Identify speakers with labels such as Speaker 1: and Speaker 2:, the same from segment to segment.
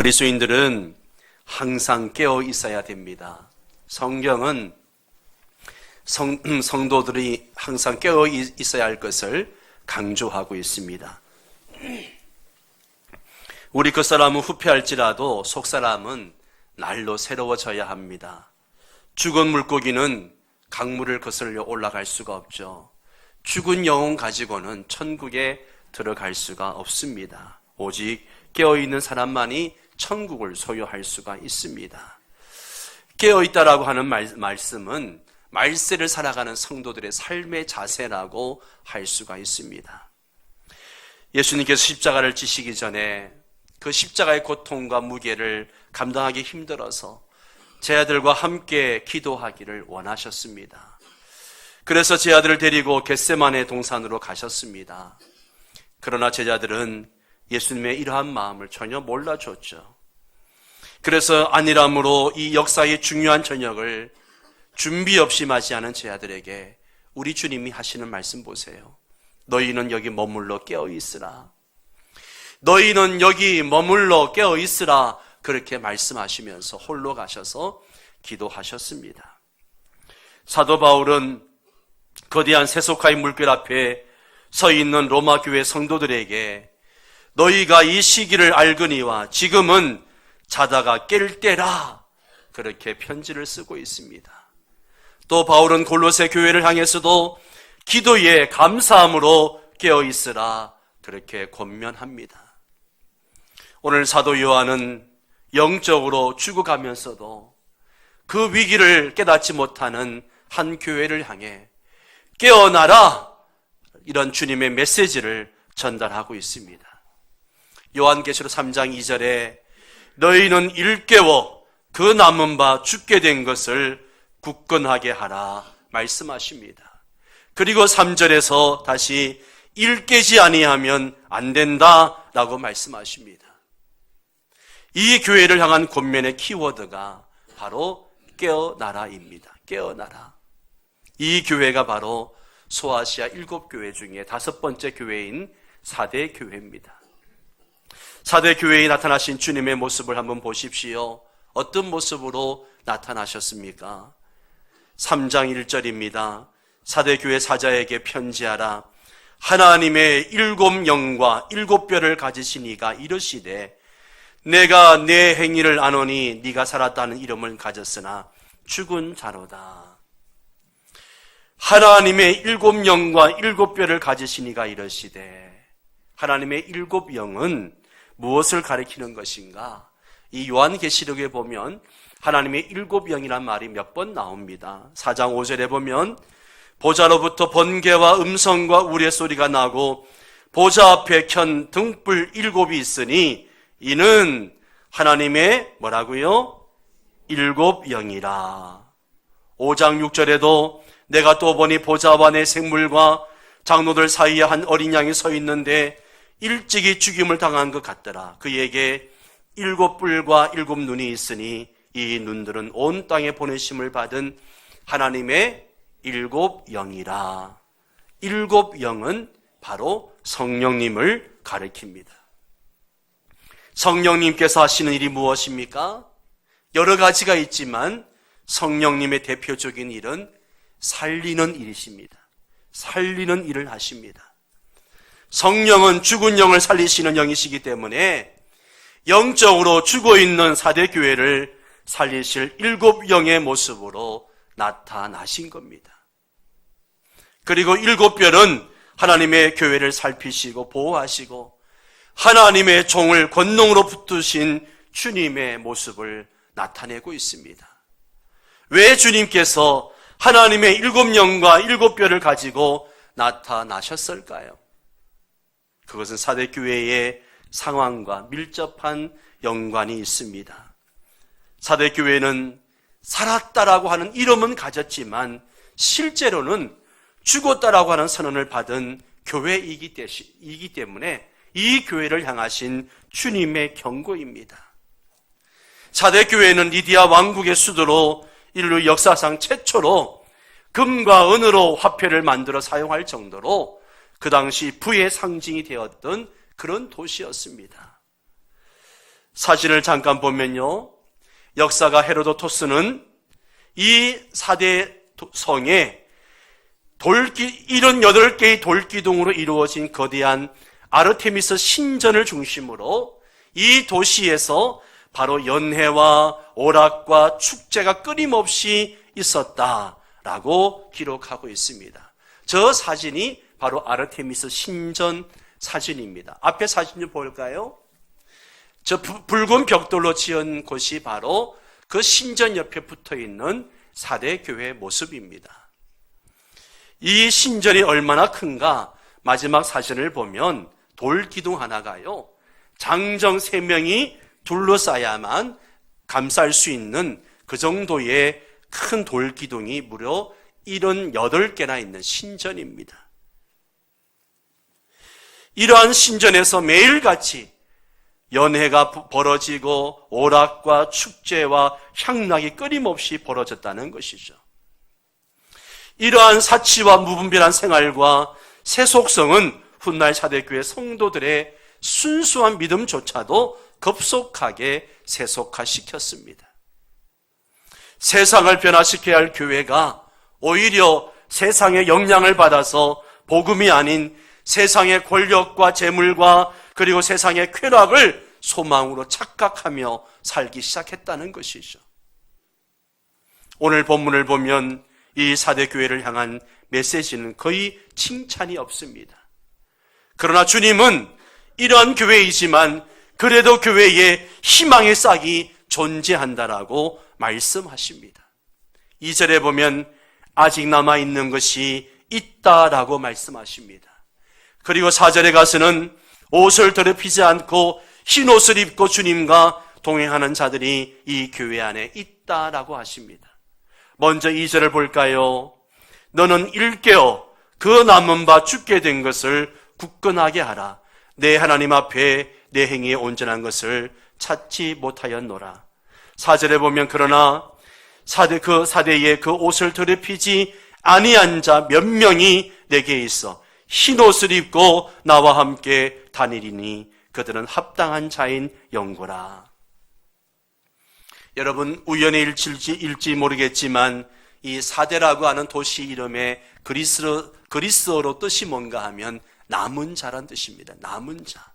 Speaker 1: 그리스도인들은 항상 깨어 있어야 됩니다. 성경은 성도들이 항상 깨어 있어야 할 것을 강조하고 있습니다. 우리 끝사람은 후패할지라도 속사람은 날로 새로워져야 합니다. 죽은 물고기는 강물을 거슬러 올라갈 수가 없죠. 죽은 영혼 가지고는 천국에 들어갈 수가 없습니다. 오직 깨어있는 사람만이 천국을 소유할 수가 있습니다. 깨어있다라고 하는 말씀은 말세를 살아가는 성도들의 삶의 자세라고 할 수가 있습니다. 예수님께서 십자가를 지시기 전에 그 십자가의 고통과 무게를 감당하기 힘들어서 제 아들과 함께 기도하기를 원하셨습니다. 그래서 제 아들을 데리고 겟세마네 동산으로 가셨습니다. 그러나 제자들은 예수님의 이러한 마음을 전혀 몰라줬죠. 그래서 안일함으로 이 역사의 중요한 저녁을 준비 없이 맞이하는 제 아들에게 우리 주님이 하시는 말씀 보세요. 너희는 여기 머물러 깨어있으라. 너희는 여기 머물러 깨어있으라. 그렇게 말씀하시면서 홀로 가셔서 기도하셨습니다. 사도 바울은 거대한 세속화의 물결 앞에 서 있는 로마 교회 성도들에게 너희가 이 시기를 알거니와 지금은 자다가 깰 때라, 그렇게 편지를 쓰고 있습니다. 또 바울은 골로새 교회를 향해서도 기도에 감사함으로 깨어있으라, 그렇게 권면합니다. 오늘 사도 요한은 영적으로 죽어가면서도 그 위기를 깨닫지 못하는 한 교회를 향해 깨어나라, 이런 주님의 메시지를 전달하고 있습니다. 요한계시록 3장 2절에 너희는 일깨워 그 남은 바 죽게 된 것을 굳건하게 하라 말씀하십니다. 그리고 3절에서 다시 일깨지 아니하면 안 된다라고 말씀하십니다. 이 교회를 향한 권면의 키워드가 바로 깨어나라입니다. 깨어나라. 이 교회가 바로 소아시아 7교회 중에 5번째 교회인 4대 교회입니다. 4대 교회에 나타나신 주님의 모습을 한번 보십시오. 어떤 모습으로 나타나셨습니까? 3장 1절입니다. 4대 교회 사자에게 편지하라. 하나님의 7 영과 7 뼈를 가지신 이가 이르시되 내가 내 행위를 아노니 네가 살았다는 이름을 가졌으나 죽은 자로다. 하나님의 7 영과 7 뼈를 가지신 이가 이르시되, 하나님의 7 영은 무엇을 가리키는 것인가? 이 요한계시록에 보면 하나님의 7 영이란 말이 몇 번 나옵니다. 4장 5절에 보면 보좌로부터 번개와 음성과 우레소리가 나고 보좌 앞에 켠 등불 7이 있으니 이는 하나님의 뭐라고요? 7 영이라. 5장 6절에도 내가 또 보니 보좌와 내 생물과 장로들 사이에 한 어린 양이 서 있는데 일찍이 죽임을 당한 것 같더라. 그에게 7 뿔과 7 눈이 있으니 이 눈들은 온 땅에 보내심을 받은 하나님의 7 영이라. 7 영은 바로 성령님을 가리킵니다. 성령님께서 하시는 일이 무엇입니까? 여러 가지가 있지만 성령님의 대표적인 일은 살리는 일이십니다. 살리는 일을 하십니다. 성령은 죽은 영을 살리시는 영이시기 때문에 영적으로 죽어있는 4대 교회를 살리실 7 영의 모습으로 나타나신 겁니다. 그리고 7 뼈는 하나님의 교회를 살피시고 보호하시고 하나님의 종을 권능으로 붙드신 주님의 모습을 나타내고 있습니다. 왜 주님께서 하나님의 7 영과 7 뼈를 가지고 나타나셨을까요? 그것은 4대 교회의 상황과 밀접한 연관이 있습니다. 4대 교회는 살았다라고 하는 이름은 가졌지만 실제로는 죽었다라고 하는 선언을 받은 교회이기 때문에 이 교회를 향하신 주님의 경고입니다. 4대 교회는 리디아 왕국의 수도로 인류 역사상 최초로 금과 은으로 화폐를 만들어 사용할 정도로 그 당시 부의 상징이 되었던 그런 도시였습니다. 사진을 잠깐 보면요, 역사가 헤로도토스는 이 4대 성에 78개의 돌기둥으로 이루어진 거대한 아르테미스 신전을 중심으로 이 도시에서 바로 연회와 오락과 축제가 끊임없이 있었다라고 기록하고 있습니다. 저 사진이 바로 아르테미스 신전 사진입니다. 앞에 사진 좀 볼까요? 저 붉은 벽돌로 지은 곳이 바로 그 신전 옆에 붙어있는 4대 교회의 모습입니다. 이 신전이 얼마나 큰가, 마지막 사진을 보면 돌 기둥 하나가요, 장정 3명이 둘러싸야만 감쌀 수 있는 그 정도의 큰 돌 기둥이 무려 78개나 있는 신전입니다. 이러한 신전에서 매일같이 연회가 벌어지고 오락과 축제와 향락이 끊임없이 벌어졌다는 것이죠. 이러한 사치와 무분별한 생활과 세속성은 훗날 4대 교회 성도들의 순수한 믿음조차도 급속하게 세속화시켰습니다. 세상을 변화시켜야 할 교회가 오히려 세상의 영향을 받아서 복음이 아닌 세상의 권력과 재물과 그리고 세상의 쾌락을 소망으로 착각하며 살기 시작했다는 것이죠. 오늘 본문을 보면 이 4대 교회를 향한 메시지는 거의 칭찬이 없습니다. 그러나 주님은 이러한 교회이지만 그래도 교회에 희망의 싹이 존재한다라고 말씀하십니다. 2절에 보면 아직 남아있는 것이 있다라고 말씀하십니다. 그리고 4절에 가서는 옷을 더럽히지 않고 흰 옷을 입고 주님과 동행하는 자들이 이 교회 안에 있다라고 하십니다. 먼저 2절을 볼까요? 너는 일깨어 그 남은 바 죽게 된 것을 굳건하게 하라. 내 하나님 앞에 내 행위에 온전한 것을 찾지 못하였노라. 4절에 보면 그러나 그 사대에 그 옷을 더럽히지 아니한 자 몇 명이 내게 있어 흰 옷을 입고 나와 함께 다니리니 그들은 합당한 자인 영고라. 여러분, 우연의 일치일지 모르겠지만 이 사대라고 하는 도시 이름의 그리스어로 뜻이 뭔가 하면 남은 자란 뜻입니다. 남은 자.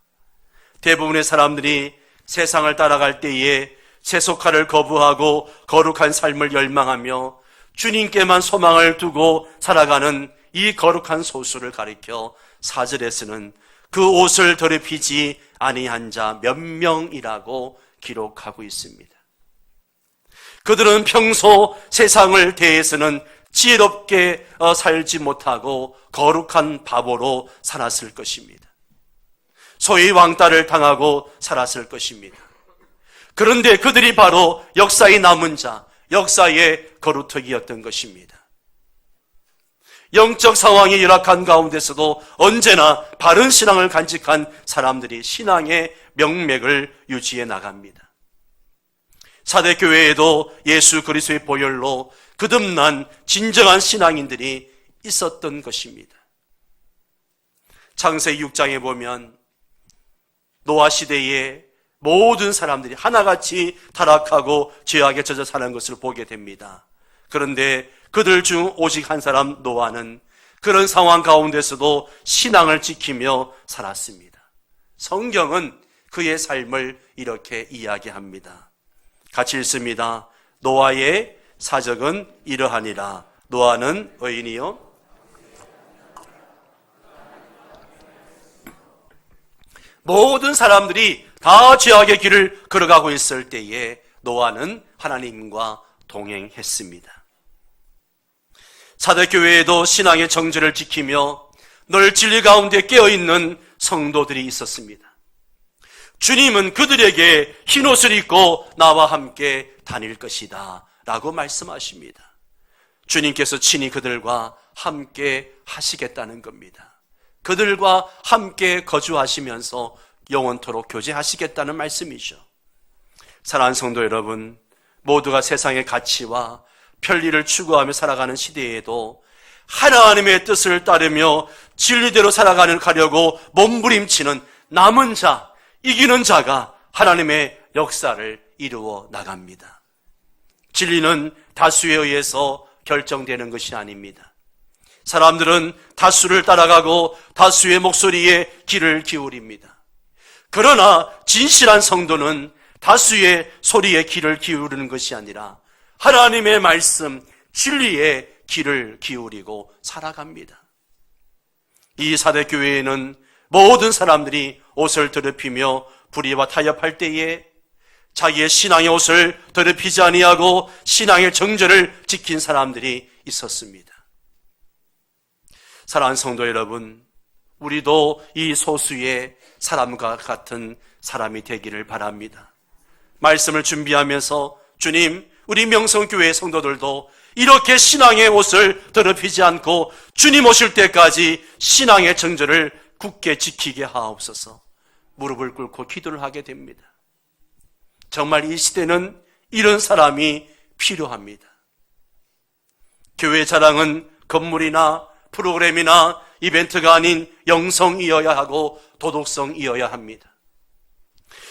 Speaker 1: 대부분의 사람들이 세상을 따라갈 때에 세속화를 거부하고 거룩한 삶을 열망하며 주님께만 소망을 두고 살아가는 이 거룩한 소수를 가리켜 4절에서는 그 옷을 더럽히지 아니한 자 몇 명이라고 기록하고 있습니다. 그들은 평소 세상을 대해서는 지혜롭게 살지 못하고 거룩한 바보로 살았을 것입니다. 소위 왕따를 당하고 살았을 것입니다. 그런데 그들이 바로 역사의 남은 자, 역사의 거루터기였던 것입니다. 영적 상황이 열악한 가운데서도 언제나 바른 신앙을 간직한 사람들이 신앙의 명맥을 유지해 나갑니다. 4대 교회에도 예수 그리스도의 보혈로 거듭난 진정한 신앙인들이 있었던 것입니다. 창세기 6장에 보면 노아 시대에 모든 사람들이 하나같이 타락하고 죄악에 젖어 사는 것을 보게 됩니다. 그런데 그들 중 오직 한 사람 노아는 그런 상황 가운데서도 신앙을 지키며 살았습니다. 성경은 그의 삶을 이렇게 이야기합니다. 같이 읽습니다. 노아의 사적은 이러하니라. 노아는 의인이요 모든 사람들이 다 죄악의 길을 걸어가고 있을 때에 노아는 하나님과 동행했습니다. 4대 교회에도 신앙의 정절을 지키며 늘 진리 가운데 깨어있는 성도들이 있었습니다. 주님은 그들에게 흰옷을 입고 나와 함께 다닐 것이다 라고 말씀하십니다. 주님께서 친히 그들과 함께 하시겠다는 겁니다. 그들과 함께 거주하시면서 영원토록 교제하시겠다는 말씀이죠. 사랑하는 성도 여러분, 모두가 세상의 가치와 편리를 추구하며 살아가는 시대에도 하나님의 뜻을 따르며 진리대로 살아가려고 몸부림치는 남은 자, 이기는 자가 하나님의 역사를 이루어 나갑니다. 진리는 다수에 의해서 결정되는 것이 아닙니다. 사람들은 다수를 따라가고 다수의 목소리에 귀를 기울입니다. 그러나 진실한 성도는 다수의 소리에 귀를 기울이는 것이 아니라 하나님의 말씀, 진리에 귀를 기울이고 살아갑니다. 이 사대교회에는 모든 사람들이 옷을 더럽히며 불의와 타협할 때에 자기의 신앙의 옷을 더럽히지 아니하고 신앙의 정절을 지킨 사람들이 있었습니다. 사랑하는 성도 여러분, 우리도 이 소수의 사람과 같은 사람이 되기를 바랍니다. 말씀을 준비하면서 주님, 우리 명성교회 성도들도 이렇게 신앙의 옷을 더럽히지 않고 주님 오실 때까지 신앙의 정절을 굳게 지키게 하옵소서 무릎을 꿇고 기도를 하게 됩니다. 정말 이 시대는 이런 사람이 필요합니다. 교회 자랑은 건물이나 프로그램이나 이벤트가 아닌 영성이어야 하고 도덕성이어야 합니다.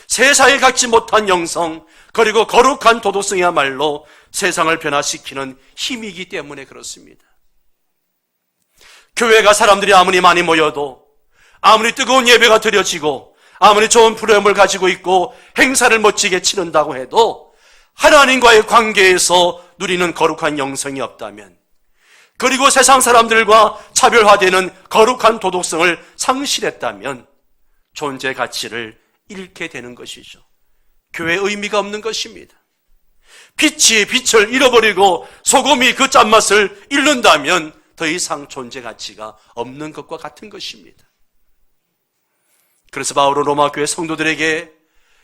Speaker 1: 세상에 갖지 못한 영성 그리고 거룩한 도덕성이야말로 세상을 변화시키는 힘이기 때문에 그렇습니다. 교회가 사람들이 아무리 많이 모여도 아무리 뜨거운 예배가 드려지고 아무리 좋은 프로그램을 가지고 있고 행사를 멋지게 치른다고 해도 하나님과의 관계에서 누리는 거룩한 영성이 없다면 그리고 세상 사람들과 차별화되는 거룩한 도덕성을 상실했다면 존재 가치를 잃게 되는 것이죠. 교회의 의미가 없는 것입니다. 빛이 빛을 잃어버리고 소금이 그 짠맛을 잃는다면 더 이상 존재 가치가 없는 것과 같은 것입니다. 그래서 바울은 로마 교회 성도들에게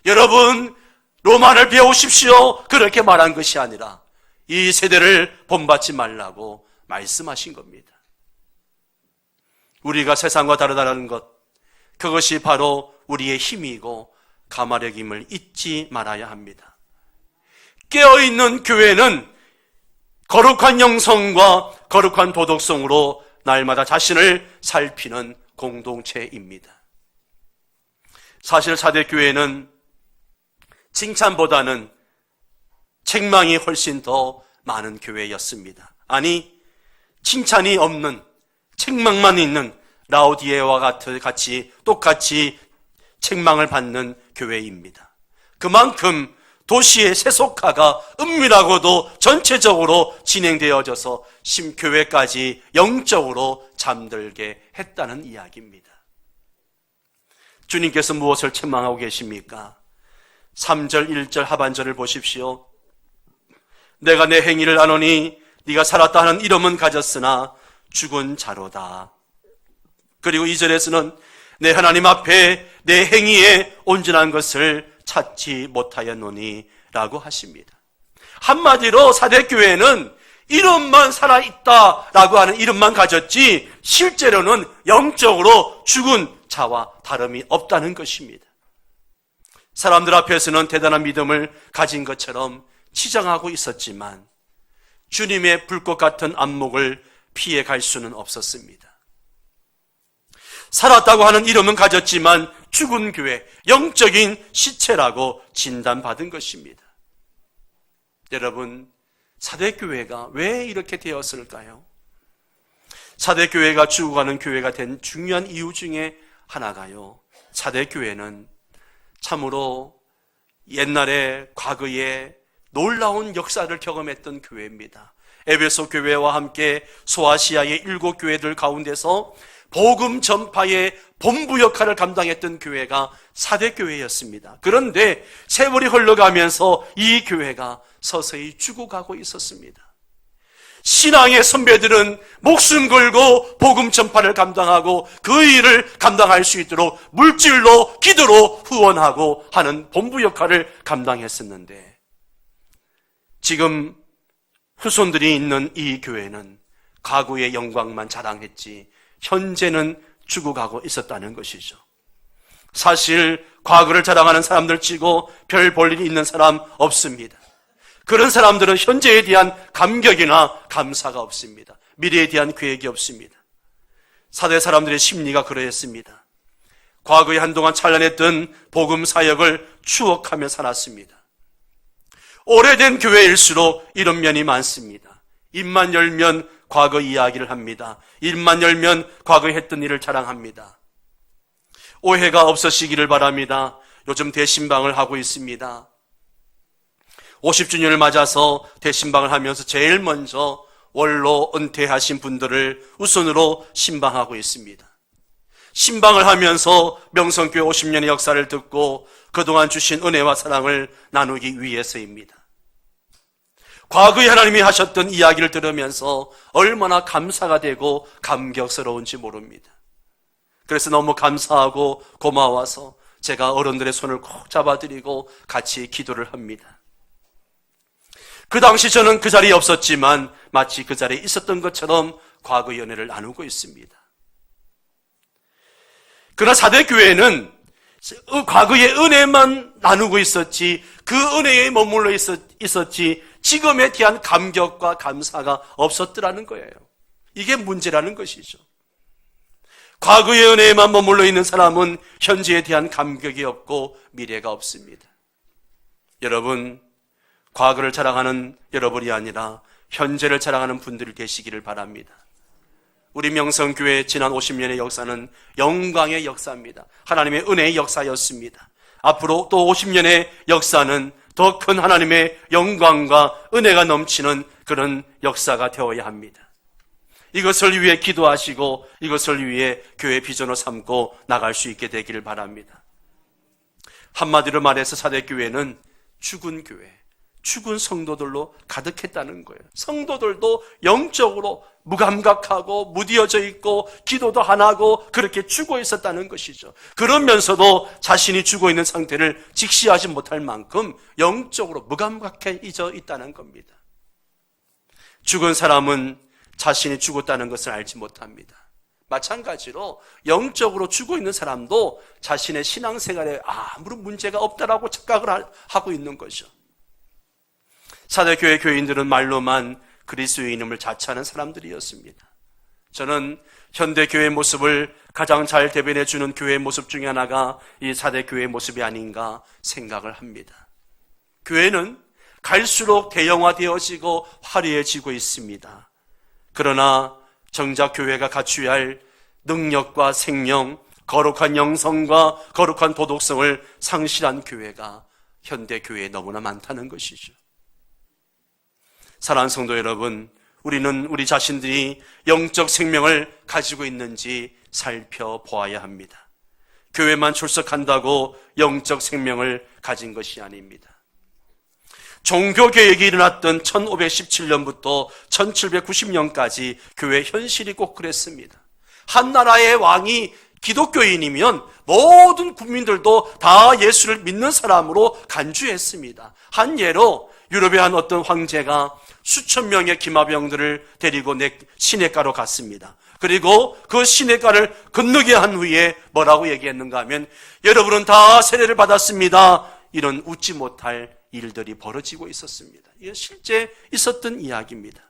Speaker 1: 여러분 로마를 배우십시오 그렇게 말한 것이 아니라 이 세대를 본받지 말라고 말씀하신 겁니다. 우리가 세상과 다르다는 것 그것이 바로 우리의 힘이고 가마력임을 잊지 말아야 합니다. 깨어있는 교회는 거룩한 영성과 거룩한 도덕성으로 날마다 자신을 살피는 공동체입니다. 사실 사대교회는 칭찬보다는 책망이 훨씬 더 많은 교회였습니다. 아니 칭찬이 없는 책망만 있는 라오디게아와 같이 똑같이 책망을 받는 교회입니다. 그만큼 도시의 세속화가 은밀하고도 전체적으로 진행되어져서 심교회까지 영적으로 잠들게 했다는 이야기입니다. 주님께서 무엇을 책망하고 계십니까? 3절 1절 하반절을 보십시오. 내가 내 행위를 아노니 네가 살았다 하는 이름은 가졌으나 죽은 자로다. 그리고 2절에서는 내 하나님 앞에 내 행위에 온전한 것을 찾지 못하였노니 라고 하십니다. 한마디로 사대교회는 이름만 살아있다라고 하는 이름만 가졌지 실제로는 영적으로 죽은 자와 다름이 없다는 것입니다. 사람들 앞에서는 대단한 믿음을 가진 것처럼 치장하고 있었지만 주님의 불꽃 같은 안목을 피해갈 수는 없었습니다. 살았다고 하는 이름은 가졌지만 죽은 교회, 영적인 시체라고 진단받은 것입니다. 여러분, 사대교회가 왜 이렇게 되었을까요? 사대교회가 죽어가는 교회가 된 중요한 이유 중에 하나가요. 사대교회는 참으로 옛날에 과거에 놀라운 역사를 경험했던 교회입니다. 에베소 교회와 함께 소아시아의 7교회들 가운데서 복음 전파의 본부 역할을 감당했던 교회가 사대교회였습니다. 그런데 세월이 흘러가면서 이 교회가 서서히 죽어가고 있었습니다. 신앙의 선배들은 목숨 걸고 복음 전파를 감당하고 그 일을 감당할 수 있도록 물질로 기도로 후원하고 하는 본부 역할을 감당했었는데 지금 후손들이 있는 이 교회는 과거의 영광만 자랑했지 현재는 죽어가고 있었다는 것이죠. 사실 과거를 자랑하는 사람들 치고 별 볼 일이 있는 사람 없습니다. 그런 사람들은 현재에 대한 감격이나 감사가 없습니다. 미래에 대한 계획이 없습니다. 사대 사람들의 심리가 그러했습니다. 과거에 한동안 찬란했던 복음 사역을 추억하며 살았습니다. 오래된 교회일수록 이런 면이 많습니다. 입만 열면 과거 이야기를 합니다. 입만 열면 과거에 했던 일을 자랑합니다. 오해가 없으시기를 바랍니다. 요즘 대신방을 하고 있습니다. 50주년을 맞아서 대신방을 하면서 제일 먼저 원로 은퇴하신 분들을 우선으로 신방하고 있습니다. 신방을 하면서 명성교회 50년의 역사를 듣고 그동안 주신 은혜와 사랑을 나누기 위해서입니다. 과거에 하나님이 하셨던 이야기를 들으면서 얼마나 감사가 되고 감격스러운지 모릅니다. 그래서 너무 감사하고 고마워서 제가 어른들의 손을 꼭 잡아드리고 같이 기도를 합니다. 그 당시 저는 그 자리에 없었지만 마치 그 자리에 있었던 것처럼 과거 연애를 나누고 있습니다. 그러나 사대교회는 과거의 은혜만 나누고 있었지, 그 은혜에 머물러 있었지 지금에 대한 감격과 감사가 없었더라는 거예요. 이게 문제라는 것이죠. 과거의 은혜에만 머물러 있는 사람은 현재에 대한 감격이 없고 미래가 없습니다. 여러분, 과거를 자랑하는 여러분이 아니라 현재를 자랑하는 분들이 되시기를 바랍니다. 우리 명성교회 지난 50년의 역사는 영광의 역사입니다. 하나님의 은혜의 역사였습니다. 앞으로 또 50년의 역사는 더 큰 하나님의 영광과 은혜가 넘치는 그런 역사가 되어야 합니다. 이것을 위해 기도하시고 이것을 위해 교회 비전을 삼고 나갈 수 있게 되기를 바랍니다. 한마디로 말해서 사대교회는 죽은 교회, 죽은 성도들로 가득했다는 거예요. 성도들도 영적으로 무감각하고 무디어져 있고 기도도 안 하고 그렇게 죽어 있었다는 것이죠. 그러면서도 자신이 죽어 있는 상태를 직시하지 못할 만큼 영적으로 무감각해져 있다는 겁니다. 죽은 사람은 자신이 죽었다는 것을 알지 못합니다. 마찬가지로 영적으로 죽어 있는 사람도 자신의 신앙생활에 아무런 문제가 없다라고 착각을 하고 있는 거죠. 사대교회 교인들은 말로만 그리스도인임을 자처하는 사람들이었습니다. 저는 현대교회의 모습을 가장 잘 대변해 주는 교회의 모습 중에 하나가 이 사대교회의 모습이 아닌가 생각을 합니다. 교회는 갈수록 대형화되어지고 화려해지고 있습니다. 그러나 정작 교회가 갖추어야 할 능력과 생명, 거룩한 영성과 거룩한 도덕성을 상실한 교회가 현대교회에 너무나 많다는 것이죠. 사랑하는 성도 여러분, 우리는 우리 자신들이 영적 생명을 가지고 있는지 살펴보아야 합니다. 교회만 출석한다고 영적 생명을 가진 것이 아닙니다. 종교개혁이 일어났던 1517년부터 1790년까지 교회 현실이 꼭 그랬습니다. 한 나라의 왕이 기독교인이면 모든 국민들도 다 예수를 믿는 사람으로 간주했습니다. 한 예로 유럽의 한 어떤 황제가 수천 명의 기마병들을 데리고 시내가로 갔습니다. 그리고 그 시내가를 건너게 한 후에 뭐라고 얘기했는가 하면 여러분은 다 세례를 받았습니다. 이런 웃지 못할 일들이 벌어지고 있었습니다. 이게 실제 있었던 이야기입니다.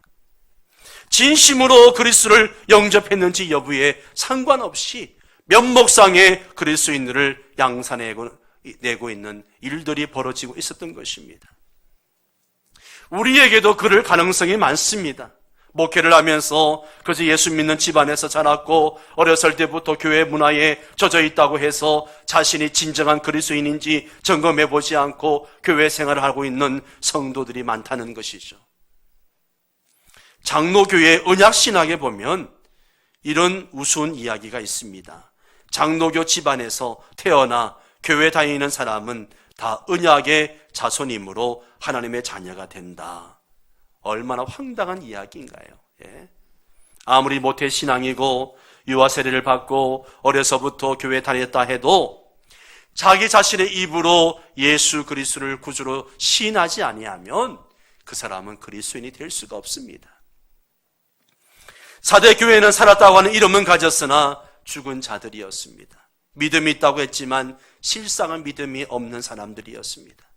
Speaker 1: 진심으로 그리스도를 영접했는지 여부에 상관없이 면목상의 그리스도인들을 양산내고 있는 일들이 벌어지고 있었던 것입니다. 우리에게도 그럴 가능성이 많습니다. 목회를 하면서 그저 예수 믿는 집안에서 자랐고 어렸을 때부터 교회 문화에 젖어 있다고 해서 자신이 진정한 그리스도인인지 점검해 보지 않고 교회 생활을 하고 있는 성도들이 많다는 것이죠. 장로교의 언약신학에 보면 이런 우스운 이야기가 있습니다. 장로교 집안에서 태어나 교회 다니는 사람은 다 언약의 자손이므로 하나님의 자녀가 된다. 얼마나 황당한 이야기인가요? 예. 아무리 모태신앙이고 유아 세례를 받고 어려서부터 교회 다녔다 해도 자기 자신의 입으로 예수 그리스도를 구주로 시인하지 아니하면 그 사람은 그리스도인이 될 수가 없습니다. 사대교회는 살았다고 하는 이름은 가졌으나 죽은 자들이었습니다. 믿음이 있다고 했지만 실상은 믿음이 없는 사람들이었습니다.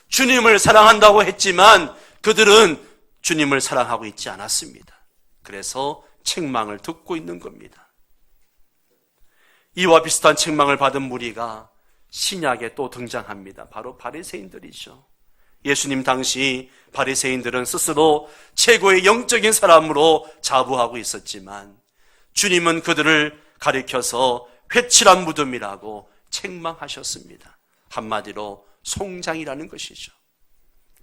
Speaker 1: 주님을 사랑한다고 했지만 그들은 주님을 사랑하고 있지 않았습니다. 그래서 책망을 듣고 있는 겁니다. 이와 비슷한 책망을 받은 무리가 신약에 또 등장합니다. 바로 바리새인들이죠. 예수님 당시 바리새인들은 스스로 최고의 영적인 사람으로 자부하고 있었지만 주님은 그들을 가리켜서 회칠한 무덤이라고 책망하셨습니다. 한마디로 송장이라는 것이죠.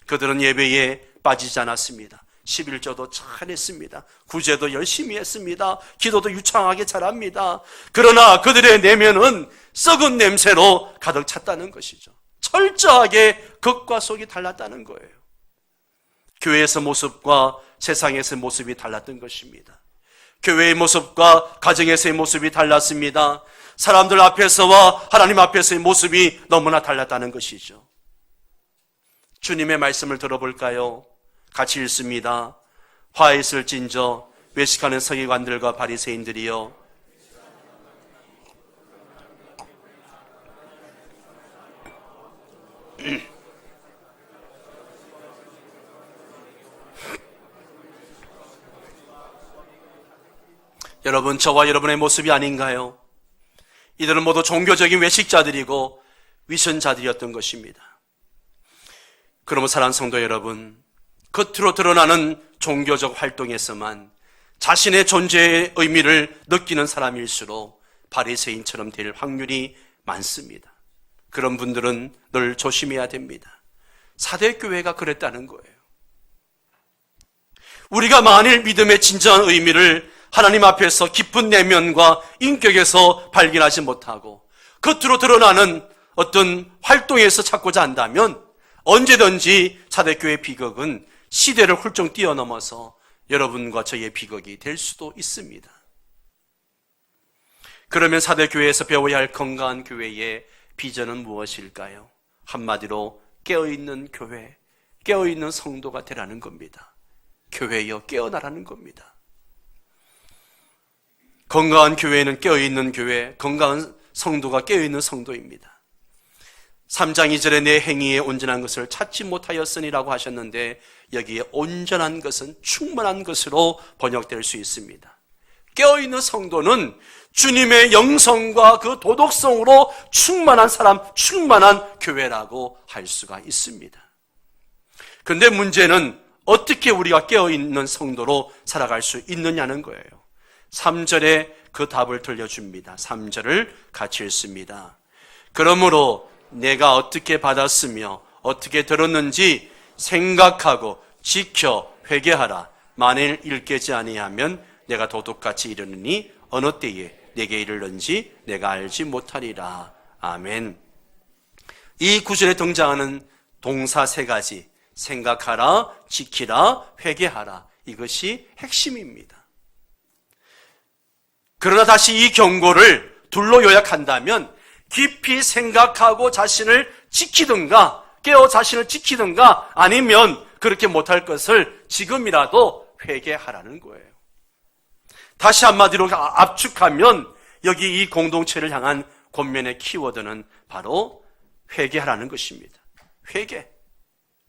Speaker 1: 그들은 예배에 빠지지 않았습니다. 11조도 잘했습니다. 구제도 열심히 했습니다. 기도도 유창하게 잘합니다. 그러나 그들의 내면은 썩은 냄새로 가득 찼다는 것이죠. 철저하게 겉과 속이 달랐다는 거예요. 교회에서 모습과 세상에서의 모습이 달랐던 것입니다. 교회의 모습과 가정에서의 모습이 달랐습니다. 사람들 앞에서와 하나님 앞에서의 모습이 너무나 달랐다는 것이죠. 주님의 말씀을 들어볼까요? 같이 읽습니다. 화 있을진저 외식하는 서기관들과 바리새인들이여 여러분, 저와 여러분의 모습이 아닌가요? 이들은 모두 종교적인 외식자들이고 위선자들이었던 것입니다. 그러면 사랑하는 성도 여러분, 겉으로 드러나는 종교적 활동에서만 자신의 존재의 의미를 느끼는 사람일수록 바리새인처럼 될 확률이 많습니다. 그런 분들은 늘 조심해야 됩니다. 사대교회가 그랬다는 거예요. 우리가 만일 믿음의 진정한 의미를 하나님 앞에서 깊은 내면과 인격에서 발견하지 못하고 겉으로 드러나는 어떤 활동에서 찾고자 한다면 언제든지 사대교회의 비극은 시대를 훌쩍 뛰어넘어서 여러분과 저의 비극이 될 수도 있습니다. 그러면 사대교회에서 배워야 할 건강한 교회의 비전은 무엇일까요? 한마디로 깨어있는 교회, 깨어있는 성도가 되라는 겁니다. 교회여 깨어나라는 겁니다. 건강한 교회는 깨어있는 교회, 건강한 성도가 깨어있는 성도입니다. 3장 2절에 내 행위에 온전한 것을 찾지 못하였으니라고 하셨는데 여기에 온전한 것은 충만한 것으로 번역될 수 있습니다. 깨어있는 성도는 주님의 영성과 그 도덕성으로 충만한 사람, 충만한 교회라고 할 수가 있습니다. 그런데 문제는 어떻게 우리가 깨어있는 성도로 살아갈 수 있느냐는 거예요. 3절에 그 답을 들려줍니다. 3절을 같이 읽습니다. 그러므로 내가 어떻게 받았으며 어떻게 들었는지 생각하고 지켜 회개하라. 만일 일깨지 아니하면 내가 도둑같이 이르느니 어느 때에 내게 이르는지 내가 알지 못하리라. 아멘. 이 구절에 등장하는 동사 세 가지, 생각하라, 지키라, 회개하라. 이것이 핵심입니다. 그러나 다시 이 경고를 둘로 요약한다면 깊이 생각하고 자신을 지키든가 깨어 자신을 지키든가 아니면 그렇게 못할 것을 지금이라도 회개하라는 거예요. 다시 한마디로 압축하면 여기 이 공동체를 향한 권면의 키워드는 바로 회개하라는 것입니다.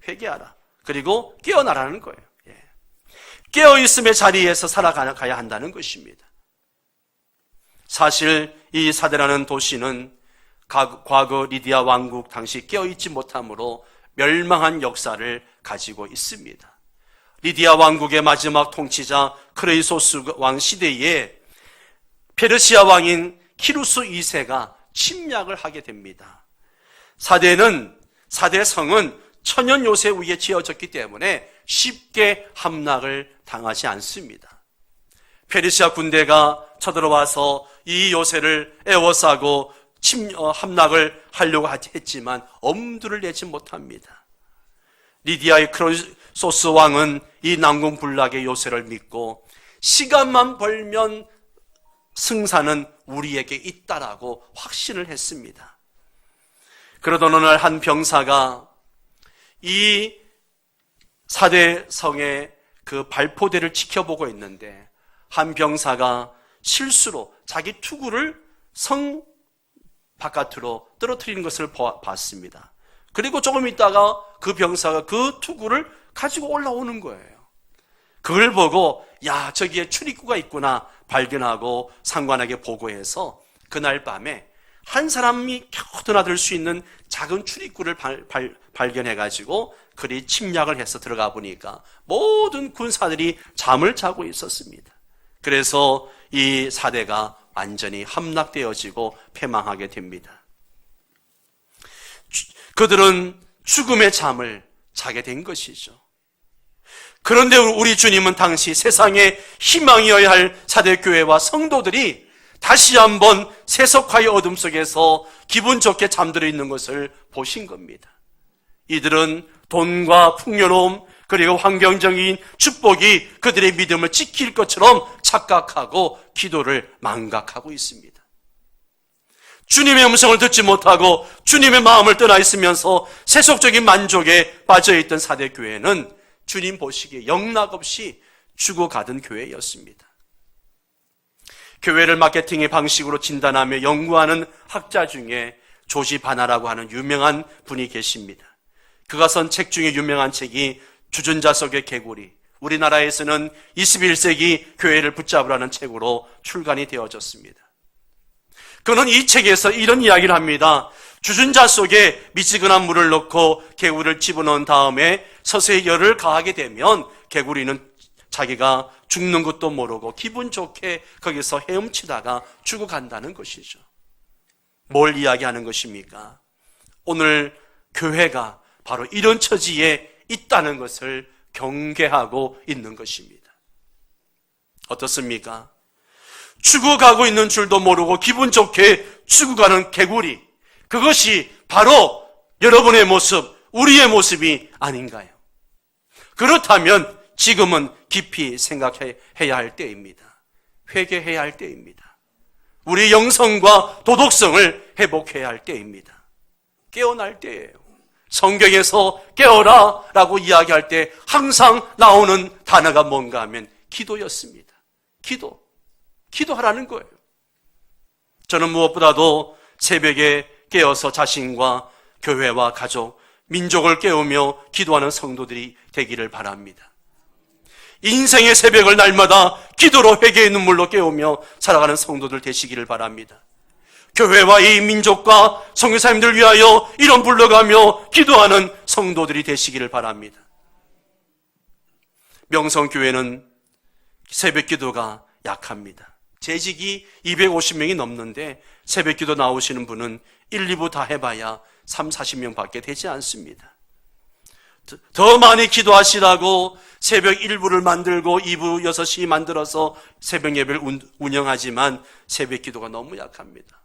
Speaker 1: 회개하라. 그리고 깨어나라는 거예요. 깨어있음의 자리에서 살아가야 한다는 것입니다. 사실 이 사대라는 도시는 과거 리디아 왕국 당시 깨어있지 못함으로 멸망한 역사를 가지고 있습니다. 리디아 왕국의 마지막 통치자 크레이소스 왕 시대에 페르시아 왕인 키루스 2세가 침략을 하게 됩니다. 사대성은 천연 요새 위에 지어졌기 때문에 쉽게 함락을 당하지 않습니다. 페르시아 군대가 쳐들어와서 이 요새를 에워싸고 함락을 하려고 했지만 엄두를 내지 못합니다. 리디아의 크레이소스 왕은 이 난공불락의 요새를 믿고 시간만 벌면 승산은 우리에게 있다라고 확신을 했습니다. 그러던 어느 날 한 병사가 이 사대성의 그 발포대를 지켜보고 있는데 한 병사가 실수로 자기 투구를 성 바깥으로 떨어뜨리는 것을 봤습니다. 그리고 조금 있다가 그 병사가 그 투구를 가지고 올라오는 거예요. 그걸 보고 야, 저기에 출입구가 있구나 발견하고 상관에게 보고해서 그날 밤에 한 사람이 겨우 드나들 수 있는 작은 출입구를 발견해가지고 그리 침략을 해서 들어가 보니까 모든 군사들이 잠을 자고 있었습니다. 그래서 이 사대가 완전히 함락되어지고 패망하게 됩니다. 그들은 죽음의 잠을 자게 된 것이죠. 그런데 우리 주님은 당시 세상에 희망이어야 할 사대교회와 성도들이 다시 한번 세속화의 어둠 속에서 기분 좋게 잠들어 있는 것을 보신 겁니다. 이들은 돈과 풍요로움 그리고 환경적인 축복이 그들의 믿음을 지킬 것처럼 착각하고 기도를 망각하고 있습니다. 주님의 음성을 듣지 못하고 주님의 마음을 떠나 있으면서 세속적인 만족에 빠져있던 사대교회는 주님 보시기에 영락없이 죽어가던 교회였습니다. 교회를 마케팅의 방식으로 진단하며 연구하는 학자 중에 조지 바나라고 하는 유명한 분이 계십니다. 그가 쓴 책 중에 유명한 책이 주전자 속의 개구리, 우리나라에서는 21세기 교회를 붙잡으라는 책으로 출간이 되어졌습니다. 그는 이 책에서 이런 이야기를 합니다. 주전자 속에 미지근한 물을 넣고 개구리를 집어넣은 다음에 서서히 열을 가하게 되면 개구리는 자기가 죽는 것도 모르고 기분 좋게 거기서 헤엄치다가 죽어간다는 것이죠. 뭘 이야기하는 것입니까? 오늘 교회가 바로 이런 처지에 있다는 것을 경계하고 있는 것입니다. 어떻습니까? 죽어가고 있는 줄도 모르고 기분 좋게 죽어가는 개구리, 그것이 바로 여러분의 모습, 우리의 모습이 아닌가요? 그렇다면 지금은 깊이 생각해야 할 때입니다. 회개해야 할 때입니다. 우리 영성과 도덕성을 회복해야 할 때입니다. 깨어날 때예요. 성경에서 깨어라 라고 이야기할 때 항상 나오는 단어가 뭔가 하면 기도였습니다. 기도하라는 거예요. 저는 무엇보다도 새벽에 깨어서 자신과 교회와 가족, 민족을 깨우며 기도하는 성도들이 되기를 바랍니다. 인생의 새벽을 날마다 기도로 회개의 눈물로 깨우며 살아가는 성도들 되시기를 바랍니다. 교회와 이 민족과 선교사님들 위하여 이름 불러가며 기도하는 성도들이 되시기를 바랍니다. 명성교회는 새벽 기도가 약합니다. 재직이 250명이 넘는데 새벽 기도 나오시는 분은 1, 2부 다 해봐야 3, 40명 밖에 되지 않습니다. 더 많이 기도하시라고 새벽 1부를 만들고 2부 6시 만들어서 새벽 예배를 운영하지만 새벽 기도가 너무 약합니다.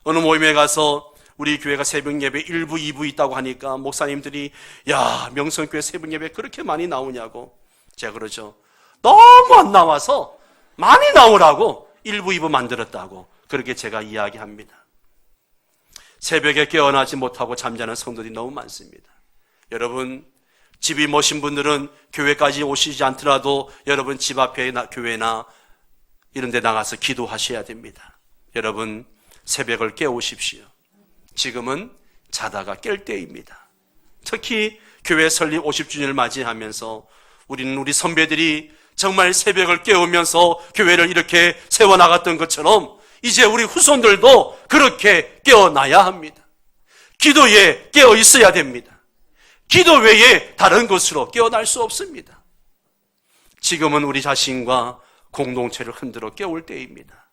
Speaker 1: 어느 모임에 가서 우리 교회가 새벽 예배 1부, 2부 있다고 하니까 목사님들이 야, 명성교회 새벽 예배 그렇게 많이 나오냐고. 제가 그러죠. 너무 안 나와서 많이 나오라고 1부, 2부 만들었다고 그렇게 제가 이야기합니다. 새벽에 깨어나지 못하고 잠자는 성도들이 너무 많습니다. 여러분, 집이 모신 분들은 교회까지 오시지 않더라도 여러분 집 앞에 교회나 이런 데 나가서 기도하셔야 됩니다. 여러분, 새벽을 깨우십시오. 지금은 자다가 깰 때입니다. 특히 교회 설립 50주년을 맞이하면서 우리는 우리 선배들이 정말 새벽을 깨우면서 교회를 이렇게 세워나갔던 것처럼 이제 우리 후손들도 그렇게 깨어나야 합니다. 기도에 깨어 있어야 됩니다. 기도 외에 다른 것으로 깨어날 수 없습니다. 지금은 우리 자신과 공동체를 흔들어 깨울 때입니다.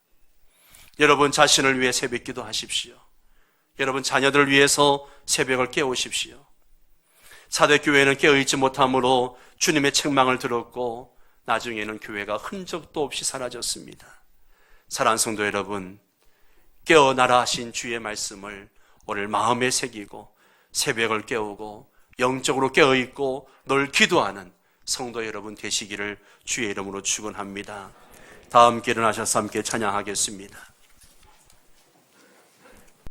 Speaker 1: 여러분 자신을 위해 새벽 기도하십시오. 여러분 자녀들을 위해서 새벽을 깨우십시오. 사대교회는 깨어있지 못함으로 주님의 책망을 들었고 나중에는 교회가 흔적도 없이 사라졌습니다. 사랑하는 성도 여러분, 깨어나라 하신 주의 말씀을 오늘 마음에 새기고 새벽을 깨우고 영적으로 깨어있고 늘 기도하는 성도 여러분 되시기를 주의 이름으로 축원합니다. 다 함께 일어나셔서 함께 찬양하겠습니다.